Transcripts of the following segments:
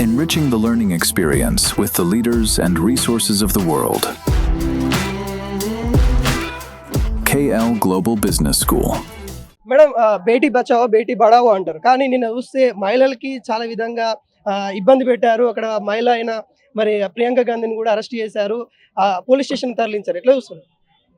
enriching the learning experience with the leaders and resources of the world. KL Global Business School. Madam Beti Bachao Beti Padhao అంటారు, కానీ నిన్న చూస్తే మహిళలకి చాలా విధంగా ఇబ్బంది పెట్టారు. అక్కడ మహిళ అయిన మరి ప్రియాంక గాంధీని కూడా అరెస్ట్ చేశారు, పోలీస్ స్టేషన్ తరలించారు. ఎట్లా చూస్తారు?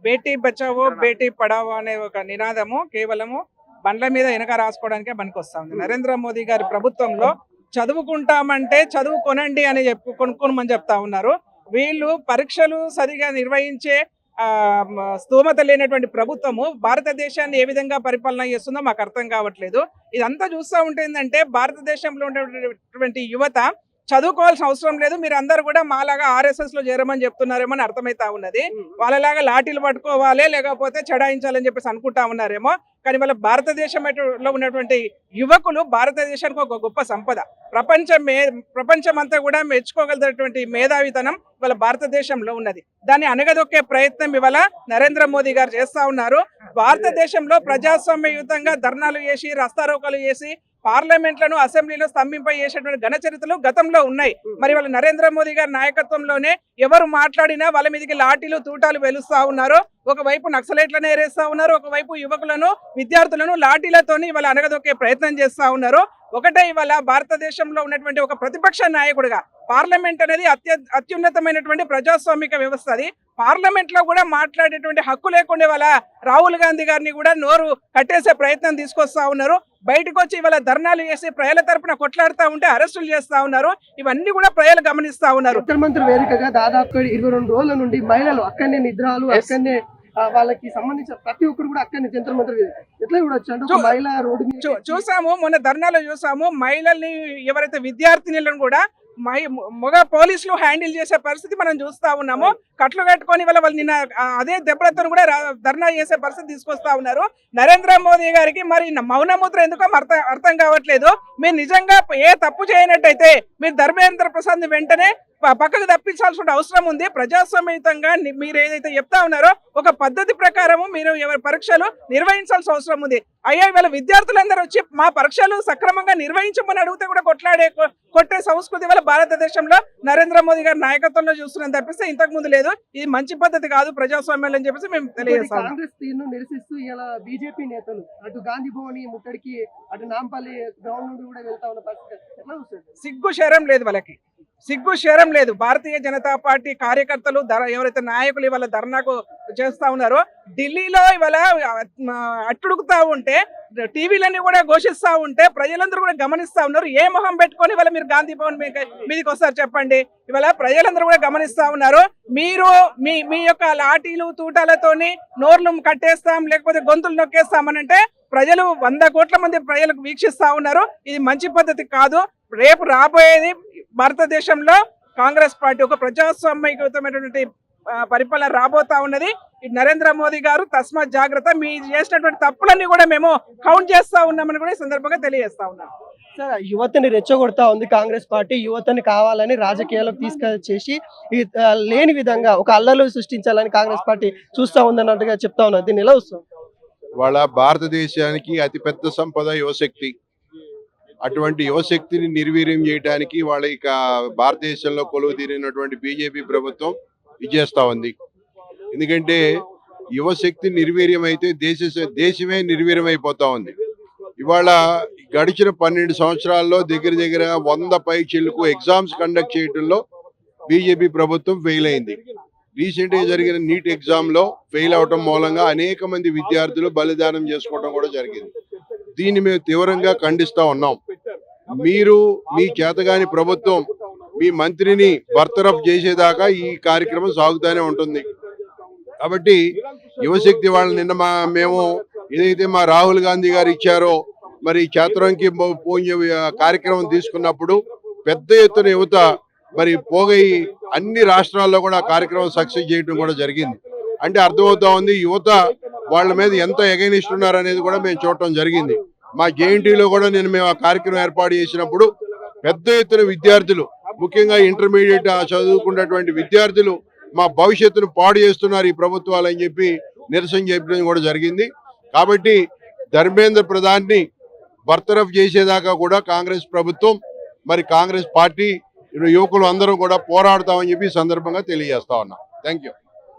బేటీ బచావో బేటీ పడావో అనే ఒక నినాదము కేవలము బండ్ల మీద వెనక రాసుకోవడానికే పనికొస్తుంది. నరేంద్ర మోదీ గారి ప్రభుత్వంలో చదువుకుంటామంటే చదువుకొనండి అని కొనుక్కోమని చెప్తా ఉన్నారు. వీళ్ళు పరీక్షలు సరిగా నిర్వహించే స్తోమత లేనటువంటి ప్రభుత్వము భారతదేశాన్ని ఏ విధంగా పరిపాలన చేస్తుందో మాకు అర్థం కావట్లేదు. ఇదంతా చూస్తూ ఉంటే ఏంటంటే భారతదేశంలో ఉండేటువంటి యువత చదువుకోవాల్సిన అవసరం లేదు, మీరు అందరు కూడా మాలాగా RSS లో చేరమని చెప్తున్నారేమో అని అర్థమైతా ఉన్నది. వాళ్ళలాగా లాఠీలు పట్టుకోవాలి లేకపోతే చెడాయించాలని చెప్పేసి అనుకుంటా ఉన్నారేమో. కానీ వాళ్ళ భారతదేశంలో ఉన్నటువంటి యువకులు భారతదేశానికి ఒక గొప్ప సంపద. ప్రపంచమంతా కూడా మెచ్చుకోగలిగినటువంటి మేధావితనం ఇవాళ భారతదేశంలో ఉన్నది. దాన్ని అణగదొక్కే ప్రయత్నం ఇవాళ నరేంద్ర మోదీ గారు చేస్తా ఉన్నారు. భారతదేశంలో ప్రజాస్వామ్యయుతంగా ధర్నాలు చేసి రస్తారోకలు చేసి పార్లమెంట్లను అసెంబ్లీలో స్తంభింప చేసేటువంటి ఘన చరిత్రలు గతంలో ఉన్నాయి. మరి వాళ్ళ నరేంద్ర మోదీ గారి నాయకత్వంలోనే ఎవరు మాట్లాడినా వాళ్ళ మీదకి లాఠీలు తూటాలు వెలుస్తా ఉన్నారు. ఒకవైపు నక్సలైట్లను ఏరేస్తా ఉన్నారు, ఒకవైపు యువకులను విద్యార్థులను లాఠీలతోని ఇవాళ అణగదొక్కే ప్రయత్నం చేస్తా ఉన్నారు. ఒకటే ఇవాళ భారతదేశంలో ఉన్నటువంటి ఒక ప్రతిపక్ష నాయకుడిగా పార్లమెంట్ అనేది అత్యున్నతమైనటువంటి ప్రజాస్వామిక వ్యవస్థ. అది పార్లమెంట్ లో కూడా మాట్లాడేటువంటి హక్కు లేకుండా ఇవాళ రాహుల్ గాంధీ గారిని కూడా నోరు కట్టేసే ప్రయత్నం తీసుకొస్తా ఉన్నారు. బయటకు వచ్చి ఇవాళ ధర్నాలు చేసి ప్రజల తరపున కొట్లాడుతూ ఉంటే అరెస్టులు చేస్తా ఉన్నారు. ఇవన్నీ కూడా ప్రజలు గమనిస్తా ఉన్నారు. ముఖ్యమంత్రి వేదికగా దాదాపు 22 రోజుల నుండి మహిళలు అక్కడనే నిద్రాలు, అక్కడనే వాళ్ళకి సంబంధించిన ప్రతి ఒక్కరు కూడా అక్కడనే జంతర్ మంత్రి ఎట్లా చూడొచ్చు అంటే మహిళ రోడ్డు చూసాము. మొన్న ధర్నాలో చూసాము, మహిళల్ని ఎవరైతే విద్యార్థినులను కూడా మగ పోలీసులు హ్యాండిల్ చేసే పరిస్థితి మనం చూస్తా ఉన్నాము. కట్లు కట్టుకొని వాళ్ళు నిన్న అదే దెబ్బలతో కూడా ధర్నా చేసే పరిస్థితి తీసుకొస్తా ఉన్నారు. నరేంద్ర మోదీ గారికి మరి మౌనముద్ర ఎందుకో అర్థం కావట్లేదు. మీరు నిజంగా ఏ తప్పు చేయనట్టయితే మీరు ధర్మేంద్ర ప్రసాద్ ని వెంటనే పక్కకు తప్పించాల్సిన అవసరం ఉంది. ప్రజాస్వామ్యయుతంగా మీరు ఏదైతే చెప్తా ఉన్నారో ఒక పద్ధతి ప్రకారము మీరు ఎవరి పరీక్షలు నిర్వహించాల్సిన అవసరం ఉంది. అయ్యా ఇవాళ విద్యార్థులందరూ వచ్చి మా పరీక్షలు సక్రమంగా నిర్వహించమని అడిగితే కూడా కొట్టే సంస్కృతి వల్ల భారతదేశంలో నరేంద్ర మోదీ గారి నాయకత్వంలో చూస్తున్నాం తప్పిస్తే ఇంతకు ముందు లేదు. ఇది మంచి పద్ధతి కాదు ప్రజాస్వామ్యం అని చెప్పేసి మేము తెలియజేస్తాం. కాంగ్రెస్ తీరును నిరసిస్తూ ఇలా బీజేపీ నేతలు అటు గాంధీ భవన్ ముట్టడికి అటు నాంపల్లి గ్రౌండ్ నుండి కూడా వెళ్తా ఉన్న పరిస్థితి ఎట్లా చూస్తారు? సిగ్గు శరం లేదు వాళ్ళకి, సిగ్గు శరం లేదు. భారతీయ జనతా పార్టీ కార్యకర్తలు ఎవరైతే నాయకులు ఇవాళ ధర్నాకు చేస్తా ఉన్నారో ఢిల్లీలో ఇవాళ అట్టుడుకుతా ఉంటే టీవీలన్నీ కూడా ఘోషిస్తా ఉంటే ప్రజలందరూ కూడా గమనిస్తా ఉన్నారు. ఏ మొహం పెట్టుకొని ఇవాళ మీరు గాంధీ భవన్ మీదకి వస్తారు చెప్పండి? ఇవాళ ప్రజలందరూ కూడా గమనిస్తా ఉన్నారు. మీరు మీ యొక్క లాఠీలు తూటాలతోని నోర్లు కట్టేస్తాం లేకపోతే గొంతులు నొక్కేస్తామనంటే ప్రజలు 100 కోట్ల మంది ప్రజలకు వీక్షిస్తా ఉన్నారు. ఇది మంచి పద్ధతి కాదు. రేపు రాబోయేది భారతదేశంలో కాంగ్రెస్ పార్టీ ఒక ప్రజాస్వామ్యయుతమైనటువంటి పరిపాలన రాబోతా ఉన్నది. నరేంద్ర మోదీ గారు తస్మాత్ జాగ్రత్త, మీరు చేసినటువంటి తప్పులన్నీ కూడా మేము కౌంట్ చేస్తా ఉన్నామని కూడా ఈ సందర్భంగా తెలియజేస్తా ఉన్నాం. సార్, యువతని రెచ్చగొడతా ఉంది కాంగ్రెస్ పార్టీ. యువతని కావాలని రాజకీయాలకు తీసుకొచ్చేసి లేని విధంగా ఒక అల్లర్లు సృష్టించాలని కాంగ్రెస్ పార్టీ చూస్తా ఉందన్నట్టుగా చెప్తా ఉన్నారు. దీన్ని ఎలా వస్తుంది? వాళ్ళ భారతదేశానికి అతిపెద్ద సంపద యువశక్తి. అటువంటి యువశక్తిని నిర్వీర్యం చేయడానికి వాళ్ళ ఇక భారతదేశంలో కొలువు తీరినటువంటి బీజేపీ ప్రభుత్వం ఇచ్చేస్తా ఉంది. ఎందుకంటే యువశక్తి నిర్వీర్యం అయితే దేశమే నిర్వీర్యం అయిపోతా ఉంది. ఇవాళ గడిచిన 12 సంవత్సరాల్లో దగ్గర 100 పైచిలకు ఎగ్జామ్స్ కండక్ట్ చేయడంలో బీజేపీ ప్రభుత్వం ఫెయిల్ అయింది. రీసెంట్ గా జరిగిన నీట్ ఎగ్జామ్ లో ఫెయిల్ అవటం మూలంగా అనేక మంది విద్యార్థులు బలిదానం చేసుకోవడం కూడా జరిగింది. దీన్ని మేము తీవ్రంగా ఖండిస్తా ఉన్నాం. మీరు మీ చేతగాని ప్రభుత్వం మీ మంత్రిని బర్తరఫ్ చేసేదాకా ఈ కార్యక్రమం సాగుతూనే ఉంటుంది. కాబట్టి యువశక్తి వాళ్ళు నిన్న మేము ఏదైతే మా రాహుల్ గాంధీ గారు ఇచ్చారో మరి చాతురంకి కార్యక్రమం తీసుకున్నప్పుడు పెద్ద ఎత్తున యువత మరి పోగై అన్ని రాష్ట్రాల్లో కూడా కార్యక్రమం సక్సెస్ చేయడం కూడా జరిగింది. అంటే అర్థమవుతా ఉంది యువత వాళ్ళ మీద ఎంత ఎగైనిస్ట్ ఉన్నారనేది కూడా మేము చూడటం జరిగింది. మా జేఎన్టీలో కూడా మేము ఆ కార్యక్రమం ఏర్పాటు చేసినప్పుడు పెద్ద ఎత్తున విద్యార్థులు, ముఖ్యంగా ఇంటర్మీడియట్ చదువుకున్నటువంటి విద్యార్థులు మా భవిష్యత్తును పాడు చేస్తున్నారు ఈ ప్రభుత్వాలు అని చెప్పి నిరసన చెప్పడం కూడా జరిగింది. కాబట్టి ధర్మేంద్ర ప్రధాన్ని బర్తరఫ్ చేసేదాకా కూడా కాంగ్రెస్ ప్రభుత్వం మరి కాంగ్రెస్ పార్టీ యువకులు అందరూ కూడా పోరాడతామని చెప్పి ఈ సందర్భంగా తెలియజేస్తా ఉన్నాం. Thank you.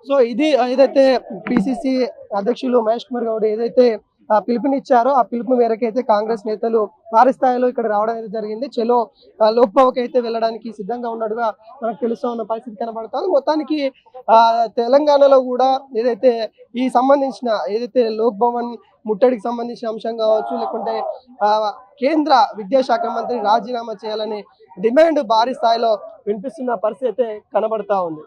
సో ఇది ఏదైతే పిసిసి అధ్యక్షులు మహేష్ కుమార్ గౌడ్ ఏదైతే పిలుపునిచ్చారో ఆ పిలుపు మేరకు అయితే కాంగ్రెస్ నేతలు భారీ స్థాయిలో ఇక్కడ రావడం అయితే జరిగింది. చలో లోక్భవన్కి అయితే వెళ్ళడానికి సిద్ధంగా ఉన్నట్టుగా మనకు తెలుస్తూ ఉన్న పరిస్థితి కనబడుతుంది. మొత్తానికి తెలంగాణలో కూడా ఏదైతే ఈ సంబంధించిన ఏదైతే లోక్భవన్ ముట్టడికి సంబంధించిన అంశం కావచ్చు, లేకుంటే కేంద్ర విద్యాశాఖ మంత్రి రాజీనామా చేయాలని డిమాండ్ భారీ స్థాయిలో వినిపిస్తున్న పరిస్థితి అయితే కనబడతా ఉంది.